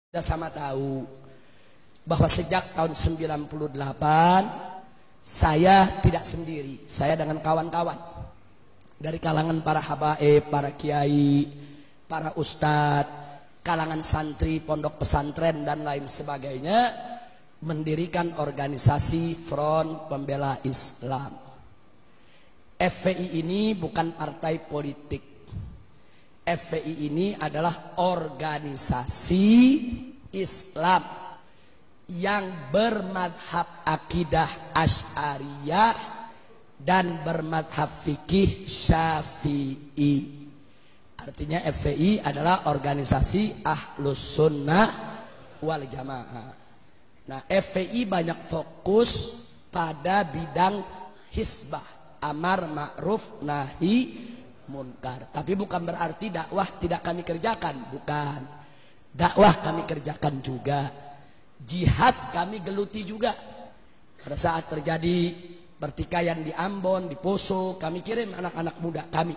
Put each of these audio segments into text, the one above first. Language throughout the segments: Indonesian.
Kita sama tahu bahwa sejak tahun 98 saya tidak sendiri, saya dengan kawan-kawan dari kalangan para habaib, para kiai, para ustadz, kalangan santri, pondok pesantren dan lain sebagainya mendirikan organisasi Front Pembela Islam. FPI ini bukan partai politik. FPI ini adalah organisasi Islam yang bermadhab akidah Asy'ariyah dan bermadhab fikih Syafi'i. Artinya FPI adalah organisasi Ahlus Sunnah wal Jamaah. Nah, FPI banyak fokus pada bidang hisbah, amar ma'ruf nahi munkar. Tapi bukan berarti dakwah tidak kami kerjakan, bukan. Dakwah kami kerjakan juga. Jihad kami geluti juga. Pada saat terjadi pertikaian di Ambon, di Poso, kami kirim anak-anak muda kami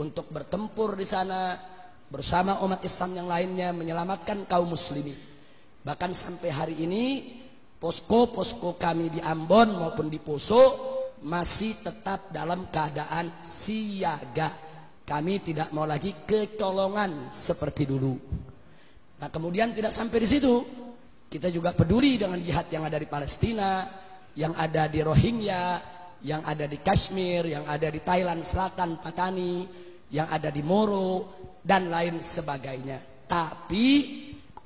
untuk bertempur di sana bersama umat Islam yang lainnya menyelamatkan kaum muslimin. Bahkan sampai hari ini posko-posko kami di Ambon maupun di Poso masih tetap dalam keadaan siaga. Kami tidak mau lagi kecolongan seperti dulu. Nah, kemudian tidak sampai di situ. Kita juga peduli dengan jihad yang ada di Palestina, yang ada di Rohingya, yang ada di Kashmir, yang ada di Thailand Selatan, Patani, yang ada di Moro dan lain sebagainya. Tapi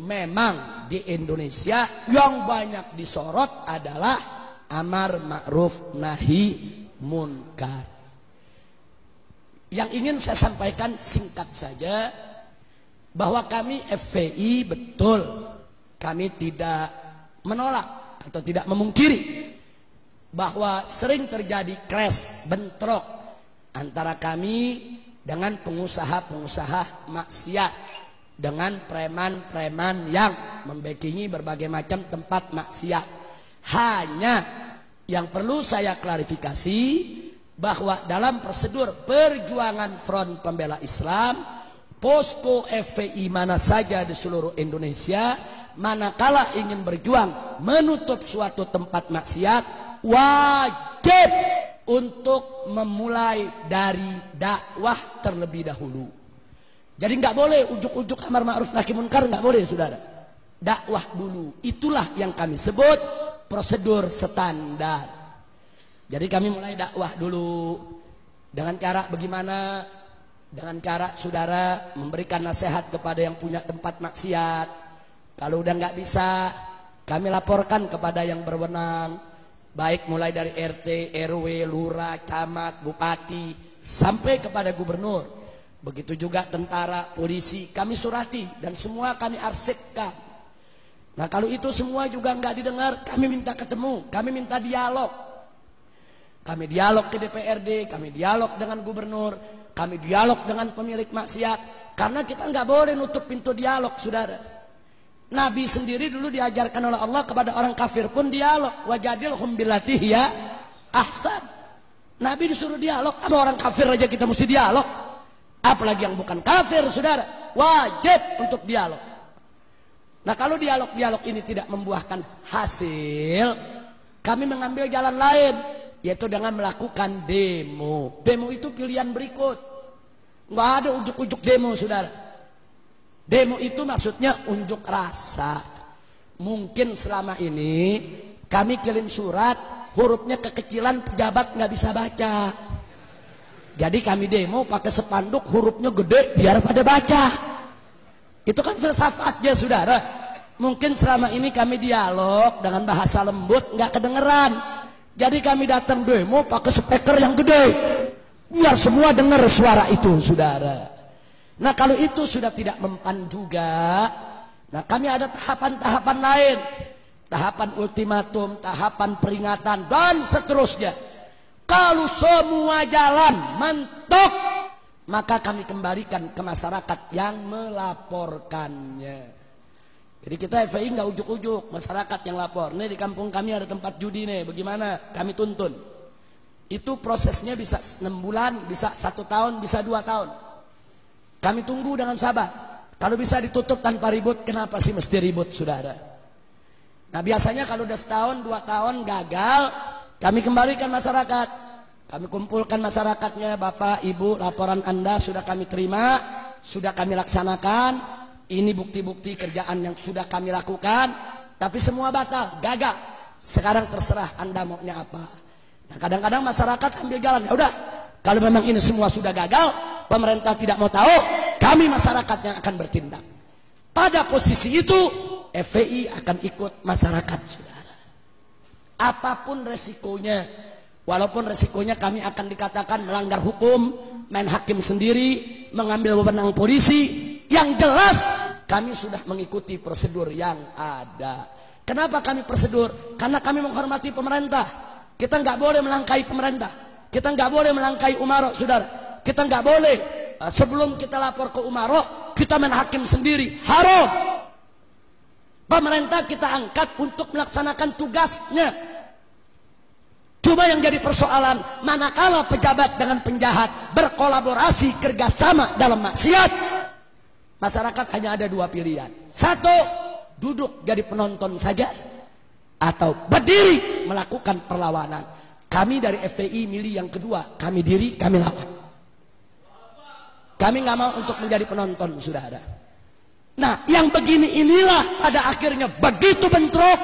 memang di Indonesia yang banyak disorot adalah amar ma'ruf nahi munkar. Yang ingin saya sampaikan singkat saja bahwa kami FPI betul kami tidak menolak atau tidak memungkiri bahwa sering terjadi clash, bentrok antara kami dengan pengusaha-pengusaha maksiat, dengan preman-preman yang membackingi berbagai macam tempat maksiat. Hanya yang perlu saya klarifikasi bahwa dalam prosedur perjuangan Front Pembela Islam, posko FPI mana saja di seluruh Indonesia, manakala ingin berjuang menutup suatu tempat maksiat, wajib untuk memulai dari dakwah terlebih dahulu. Jadi nggak boleh ujuk-ujuk amar ma'ruf nahi munkar, nggak boleh, saudara. Dakwah dulu. Itulah yang kami sebut prosedur standar. Jadi kami mulai dakwah dulu dengan cara bagaimana? Dengan cara saudara memberikan nasihat kepada yang punya tempat maksiat. Kalau udah nggak bisa, kami laporkan kepada yang berwenang, baik mulai dari RT, RW, lurah, camat, bupati, sampai kepada gubernur. Begitu juga tentara, polisi, kami surati dan semua kami arsipkan. Nah, kalau itu semua juga nggak didengar, kami minta ketemu, kami minta dialog. Kami dialog ke DPRD, kami dialog dengan gubernur, kami dialog dengan pemilik maksiat. Karena kita nggak boleh nutup pintu dialog, saudara. Nabi sendiri dulu diajarkan oleh Allah kepada orang kafir pun dialog. Wajadilhum billati hiya ahsan. Nabi disuruh dialog, sama orang kafir aja kita mesti dialog. Apalagi yang bukan kafir, saudara. Wajib untuk dialog. Nah, kalau dialog-dialog ini tidak membuahkan hasil, kami mengambil jalan lain, yaitu dengan melakukan demo. Demo itu pilihan berikut. Nggak ada ujuk-ujuk demo, saudara. Demo itu maksudnya unjuk rasa. Mungkin selama ini kami kirim surat, hurufnya kekecilan, pejabat nggak bisa baca. Jadi kami demo pakai spanduk, hurufnya gede biar pada baca. Itu kan filsafatnya, saudara. Mungkin selama ini kami dialog dengan bahasa lembut, nggak kedengeran. Jadi kami datang demo pakai speaker yang gede, biar semua dengar suara itu, saudara. Nah, kalau itu sudah tidak mempan juga, nah kami ada tahapan-tahapan lain. Tahapan ultimatum, tahapan peringatan, dan seterusnya. Kalau semua jalan mentok, maka kami kembalikan ke masyarakat yang melaporkannya. Jadi kita FPI nggak ujuk-ujuk, masyarakat yang lapor. Nih di kampung kami ada tempat judi nih, bagaimana? Kami tuntun. Itu prosesnya bisa 6 bulan, bisa 1 tahun, bisa 2 tahun. Kami tunggu dengan sabar. Kalau bisa ditutup tanpa ribut, kenapa sih mesti ribut, saudara? Nah biasanya kalau udah setahun, 2 tahun gagal, kami kembalikan masyarakat. Kami kumpulkan masyarakatnya, Bapak, Ibu, laporan Anda sudah kami terima, sudah kami laksanakan. Ini bukti-bukti kerjaan yang sudah kami lakukan, tapi semua batal, gagal. Sekarang terserah Anda maunya apa. Nah kadang-kadang masyarakat ambil jalan, ya udah, kalau memang ini semua sudah gagal, pemerintah tidak mau tahu, kami masyarakat yang akan bertindak. Pada posisi itu, FPI akan ikut masyarakat, saudara. Apapun resikonya, walaupun resikonya kami akan dikatakan melanggar hukum, main hakim sendiri, mengambil wewenang polisi, yang jelas kami sudah mengikuti prosedur yang ada. Kenapa kami prosedur? Karena kami menghormati pemerintah. Kita nggak boleh melangkahi pemerintah. Kita nggak boleh melangkahi umarok, saudara. Kita nggak boleh sebelum kita lapor ke umarok, kita main hakim sendiri. Haram. Pemerintah kita angkat untuk melaksanakan tugasnya. Cuma yang jadi persoalan, manakala pejabat dengan penjahat berkolaborasi kerjasama dalam maksiat, masyarakat hanya ada 2 pilihan. 1, duduk jadi penonton saja, atau berdiri melakukan perlawanan. Kami dari FPI milih yang kedua, kami diri, kami lawan. Kami nggak mau untuk menjadi penonton, saudara. Nah, yang begini inilah pada akhirnya begitu bentrok,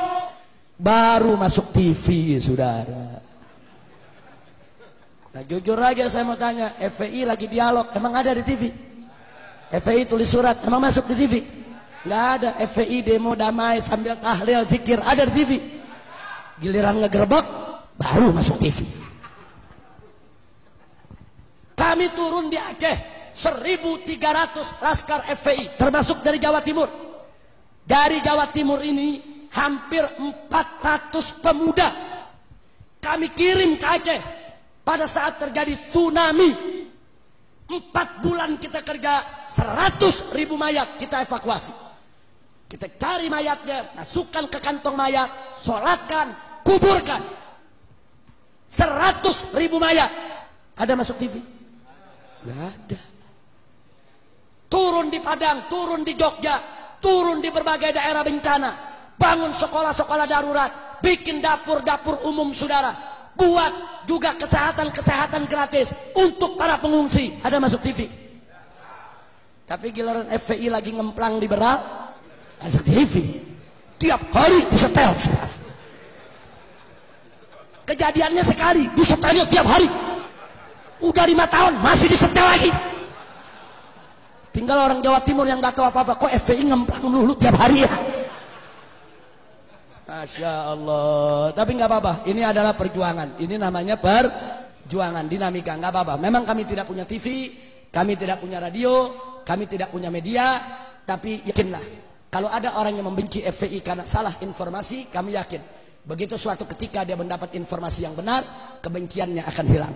baru masuk TV, saudara. Nah, jujur aja saya mau tanya, FPI lagi dialog, emang ada di TV? FPI tulis surat, emang masuk di TV? Nggak ada. FPI demo damai sambil tahlil, zikir, ada di TV. Giliran ngegerebek, baru masuk TV. Kami turun di Aceh, 1.300 laskar FPI, termasuk dari Jawa Timur. Dari Jawa Timur ini hampir 400 pemuda kami kirim ke Aceh. Pada saat terjadi tsunami, 4 bulan kita kerja, 100.000 mayat kita evakuasi. Kita cari mayatnya, masukkan ke kantong mayat, sholatkan, kuburkan. 100.000 mayat. Ada masuk TV? Nggak ada. Turun di Padang, turun di Jogja, turun di berbagai daerah bencana, bangun sekolah-sekolah darurat, bikin dapur-dapur umum, saudara. Buat juga kesehatan gratis untuk para pengungsi. Ada masuk TV? Tapi giliran FPI lagi ngemplang liberal, masuk TV. Tiap hari disetel, saudara. Kejadiannya sekali, disetelnya tiap hari. Udah 5 tahun, masih disetel lagi. Tinggal orang Jawa Timur yang gak tahu apa-apa, kok FPI ngemplang dulu tiap hari ya? Masya Allah. Tapi nggak apa-apa, ini adalah perjuangan. Ini namanya perjuangan, dinamika, nggak apa-apa. Memang kami tidak punya TV, kami tidak punya radio, kami tidak punya media. Tapi yakinlah, kalau ada orang yang membenci FPI karena salah informasi, kami yakin begitu suatu ketika dia mendapat informasi yang benar, kebenciannya akan hilang.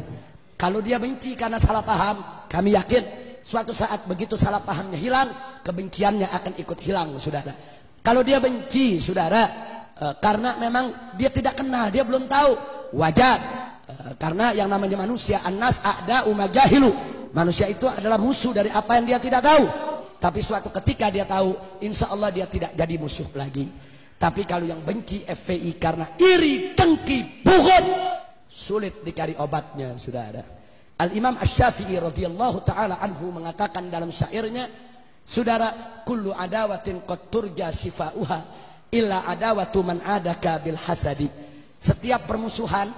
Kalau dia benci karena salah paham, kami yakin suatu saat begitu salah pahamnya hilang, kebenciannya akan ikut hilang, saudara. Kalau dia benci, saudara, karena memang dia tidak kenal, dia belum tahu, wajar. Karena yang namanya manusia, annas a'da'u ma jahilu. Manusia itu adalah musuh dari apa yang dia tidak tahu. Tapi suatu ketika dia tahu, insya Allah dia tidak jadi musuh lagi. Tapi kalau yang benci FPI karena iri, dengki, bughd, sulit dicari obatnya, saudara. Al-Imam Asy-Syafi'i radhiyallahu ta'ala anhu mengatakan dalam syairnya, saudara, kullu adawatin qad turja shifa'uha illa adawatu man adaka bil hasadi. Setiap permusuhan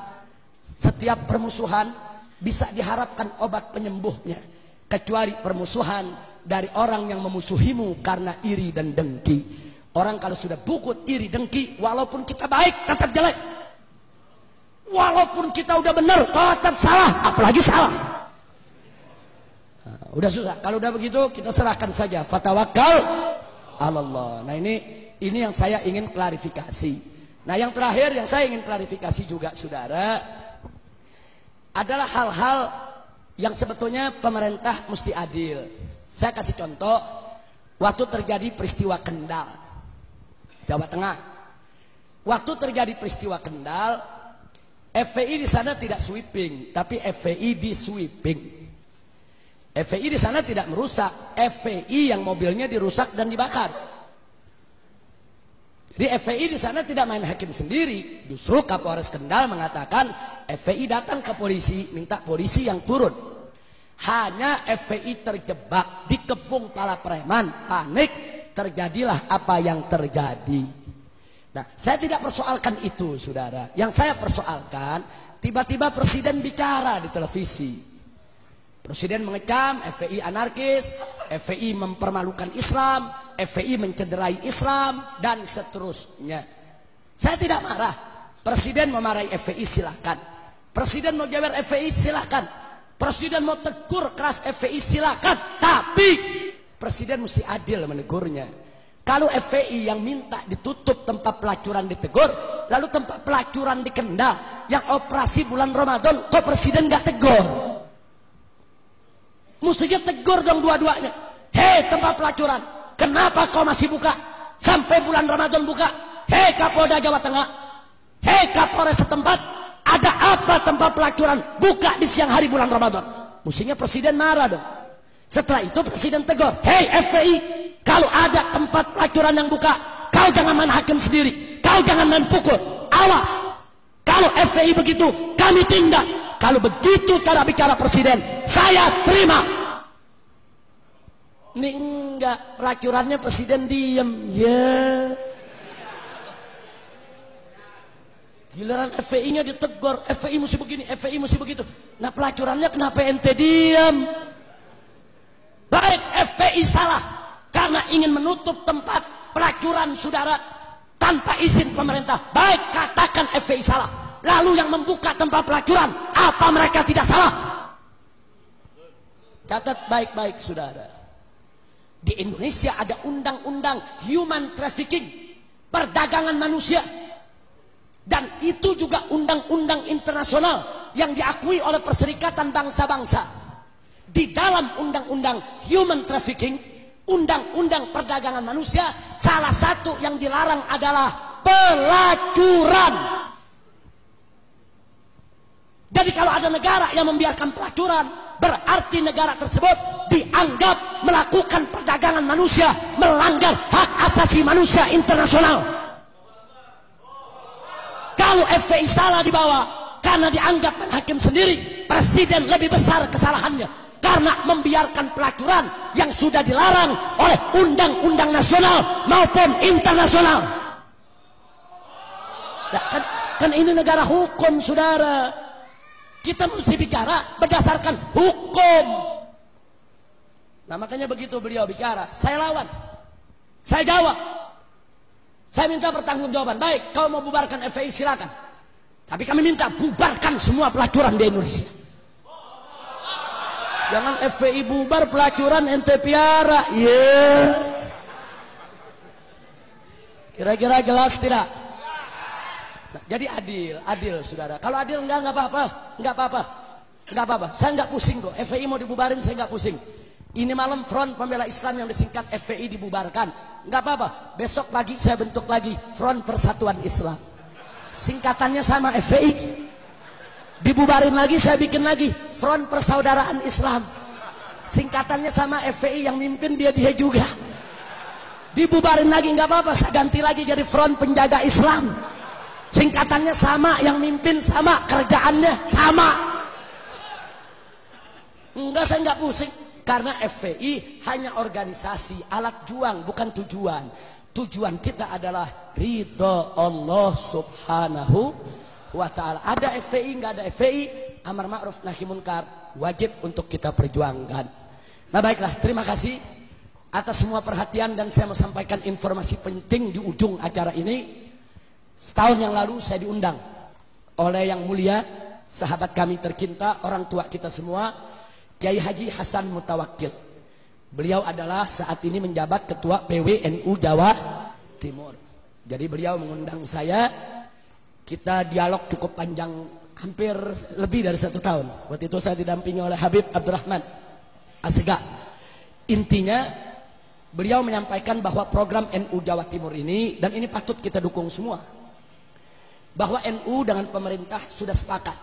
bisa diharapkan obat penyembuhnya, kecuali permusuhan dari orang yang memusuhimu karena iri dan dengki. Orang kalau sudah bukut, iri, dengki, walaupun kita baik tetap jelek, walaupun kita udah benar tetap salah, apalagi salah. Nah, udah susah. Kalau udah begitu kita serahkan saja, fatawakkal 'alallah. Nah ini yang saya ingin klarifikasi. Nah yang terakhir yang saya ingin klarifikasi juga, saudara, adalah hal-hal yang sebetulnya pemerintah mesti adil. Saya kasih contoh, waktu terjadi peristiwa Kendal, Jawa Tengah. Waktu terjadi peristiwa Kendal, FPI di sana tidak sweeping, tapi FPI di sweeping. FPI di sana tidak merusak, FPI yang mobilnya dirusak dan dibakar. Jadi FPI di sana tidak main hakim sendiri. Justru Kapolres Kendal mengatakan FPI datang ke polisi, minta polisi yang turun. Hanya FPI terjebak, dikepung para preman, panik, terjadilah apa yang terjadi. Nah, saya tidak persoalkan itu, saudara. Yang saya persoalkan, tiba-tiba presiden bicara di televisi. Presiden mengecam FPI anarkis, FPI mempermalukan Islam, FPI mencederai Islam, dan seterusnya. Saya tidak marah. Presiden memarahi FPI silakan. Presiden mau jewer FPI silakan. Presiden mau tegur keras FPI silakan. Tapi presiden mesti adil menegurnya. Kalau FPI yang minta ditutup tempat pelacuran ditegur, lalu tempat pelacuran di Kendal yang operasi bulan Ramadan, kok presiden gak tegur? Mestinya tegur dong dua-duanya. Hei tempat pelacuran, kenapa kau masih buka? Sampai bulan Ramadan buka. Hei Kapolda Jawa Tengah, hei Kapolres setempat, ada apa tempat pelacuran buka di siang hari bulan Ramadan? Mestinya presiden marah dong. Setelah itu presiden tegur, hei FPI, kalau ada tempat pelacuran yang buka, kau jangan main hakim sendiri, kau jangan main pukul, awas. Kalau FPI begitu, kami tindak. Kalau begitu cara bicara presiden, saya terima. Ini enggak, pelacurannya presiden diem. Ya. Giliran FPI-nya ditegur, FPI mesti begini, FPI mesti begitu. Nah pelacurannya kenapa ente diem? Baik FPI salah karena ingin menutup tempat pelacuran saudara tanpa izin pemerintah. Baik katakan FPI salah. Lalu yang membuka tempat pelacuran, apa mereka tidak salah? Catat baik-baik saudara. Di Indonesia ada undang-undang human trafficking, perdagangan manusia. Dan itu juga undang-undang internasional yang diakui oleh Perserikatan Bangsa-Bangsa. Di dalam undang-undang human trafficking, undang-undang perdagangan manusia, salah satu yang dilarang adalah pelacuran. Jadi kalau ada negara yang membiarkan pelacuran, berarti negara tersebut dianggap melakukan perdagangan manusia, melanggar hak asasi manusia internasional. Kalau FPI salah dibawa karena dianggap main hakim sendiri, presiden lebih besar kesalahannya karena membiarkan pelacuran yang sudah dilarang oleh undang-undang nasional maupun internasional. Nah, kan ini negara hukum, saudara. Kita mesti bicara berdasarkan hukum. Nah makanya begitu beliau bicara, saya lawan, saya jawab, saya minta pertanggungjawaban. Baik, kau mau bubarkan FPI silakan, tapi kami minta bubarkan semua pelacuran di Indonesia. Jangan FPI bubar, pelacuran ente piara. Yeah. Kira-kira jelas tidak? Nah, jadi adil saudara. Kalau adil enggak apa-apa. Saya enggak pusing kok. FPI mau dibubarin saya enggak pusing. Ini malam Front Pembela Islam yang disingkat FPI dibubarkan. Enggak apa-apa. Besok pagi saya bentuk lagi Front Persatuan Islam. Singkatannya sama FPI. Dibubarin lagi saya bikin lagi Front Persaudaraan Islam. Singkatannya sama FPI, yang mimpin dia juga. Dibubarin lagi enggak apa-apa, saya ganti lagi jadi Front Penjaga Islam. Singkatannya sama, yang mimpin sama, kerjaannya sama. Enggak, saya enggak pusing. Karena FPI hanya organisasi, alat juang, bukan tujuan. Tujuan kita adalah ridho Allah subhanahu wa ta'ala. Ada FPI, enggak ada FPI, amar ma'ruf nahi munkar wajib untuk kita perjuangkan. Nah baiklah, terima kasih atas semua perhatian, dan saya mau sampaikan informasi penting di ujung acara ini. Setahun yang lalu saya diundang oleh yang mulia sahabat kami tercinta, orang tua kita semua, Kiai Haji Hasan Mutawakkil. Beliau adalah saat ini menjabat ketua PWNU Jawa Timur. Jadi beliau mengundang saya, kita dialog cukup panjang, hampir lebih dari 1 tahun. Waktu itu saya didampingi oleh Habib Abdurrahman Asega. Intinya beliau menyampaikan bahwa program NU Jawa Timur ini, dan ini patut kita dukung semua, bahwa NU dengan pemerintah sudah sepakat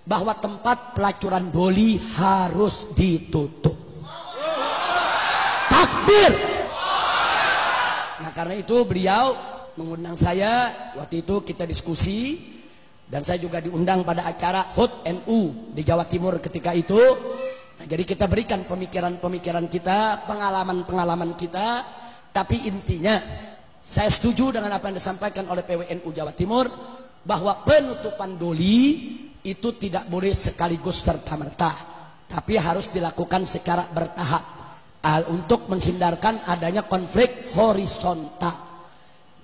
bahwa tempat pelacuran doli harus ditutup. Takbir. Nah karena itu beliau mengundang saya, waktu itu kita diskusi, dan saya juga diundang pada acara HUT NU di Jawa Timur ketika itu. Nah, jadi kita berikan pemikiran-pemikiran kita, pengalaman-pengalaman kita, tapi intinya saya setuju dengan apa yang disampaikan oleh PWNU Jawa Timur, bahwa penutupan doli itu tidak boleh sekaligus serta-merta, tapi harus dilakukan secara bertahap untuk menghindarkan adanya konflik horizontal.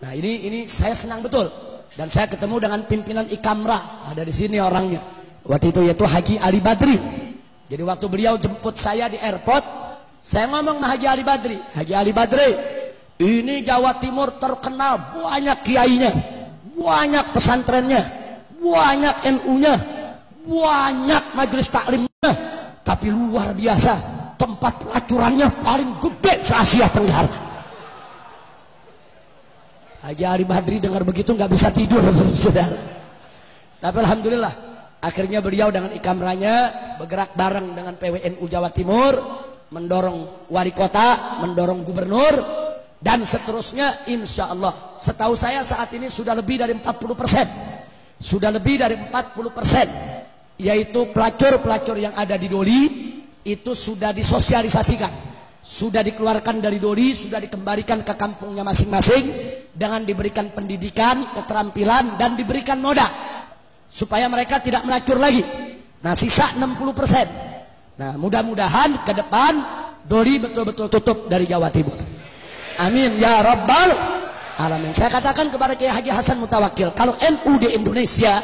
Nah ini saya senang betul, dan saya ketemu dengan pimpinan Ikamrah, ada di sini orangnya waktu itu, yaitu Haji Ali Badri. Jadi waktu beliau jemput saya di airport, saya ngomong sama Haji Ali Badri, Haji Ali Badri, ini Jawa Timur terkenal banyak kiainya, banyak pesantrennya, banyak NU-nya, banyak majelis taklimnya, tapi luar biasa tempat pelacurannya paling gede se-Asia Tenggara. Haji Ali Badri dengar begitu nggak bisa tidur, saudara. Tapi alhamdulillah, akhirnya beliau dengan Ikamrahnya bergerak bareng dengan PWNU Jawa Timur, mendorong wali kota, mendorong gubernur, dan seterusnya. Insya Allah, setahu saya saat ini sudah lebih dari 40%, sudah lebih dari 40%, yaitu pelacur-pelacur yang ada di doli itu sudah disosialisasikan, sudah dikeluarkan dari doli, sudah dikembalikan ke kampungnya masing-masing dengan diberikan pendidikan, keterampilan, dan diberikan modal supaya mereka tidak melacur lagi. Nah sisa 60%. Nah mudah-mudahan ke depan doli betul-betul tutup dari Jawa Timur. Amin ya rabbal alamin. Saya katakan kepada Kiai Haji Hasan Mutawakkil, kalau NU di Indonesia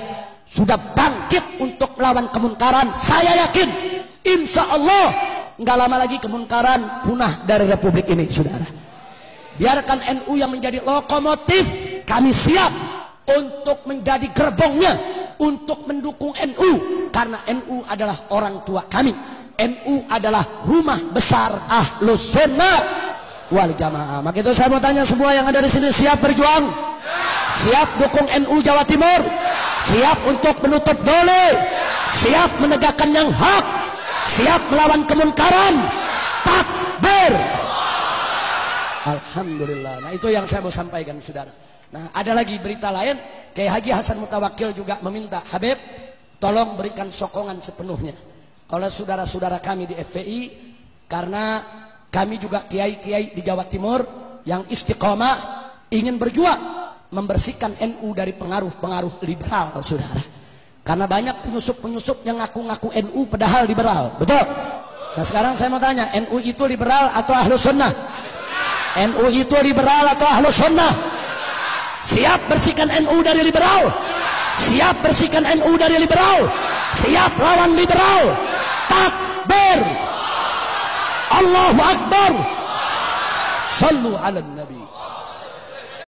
sudah bangkit untuk melawan kemunkaran, saya yakin insya Allah nggak lama lagi kemunkaran punah dari Republik ini, saudara. Biarkan NU yang menjadi lokomotif, kami siap untuk menjadi gerbongnya, untuk mendukung NU, karena NU adalah orang tua kami. NU adalah rumah besar Ahlus Sunnah wal Jamaah. Maka itu saya mau tanya semua yang ada di sini, siap berjuang? Siap dukung NU Jawa Timur? Siap untuk menutup doli? Siap menegakkan yang hak? Siap melawan kemunkaran? Takbir! Alhamdulillah. Nah itu yang saya mau sampaikan, saudara. Nah ada lagi berita lain, Kiai Haji Hasan Mutawakkil juga meminta, Habib tolong berikan sokongan sepenuhnya oleh saudara-saudara kami di FPI, karena kami juga kiai-kiai di Jawa Timur yang istiqomah ingin berjuang membersihkan NU dari pengaruh-pengaruh liberal, saudara. Karena banyak penyusup-penyusup yang ngaku-ngaku NU padahal liberal, betul? Nah sekarang saya mau tanya, NU itu liberal atau Ahlus Sunnah? NU itu liberal atau Ahlus Sunnah? Siap bersihkan NU dari liberal? Siap bersihkan NU dari liberal? Siap lawan liberal? Takbir! Allahu Akbar! Sallu ala Nabi.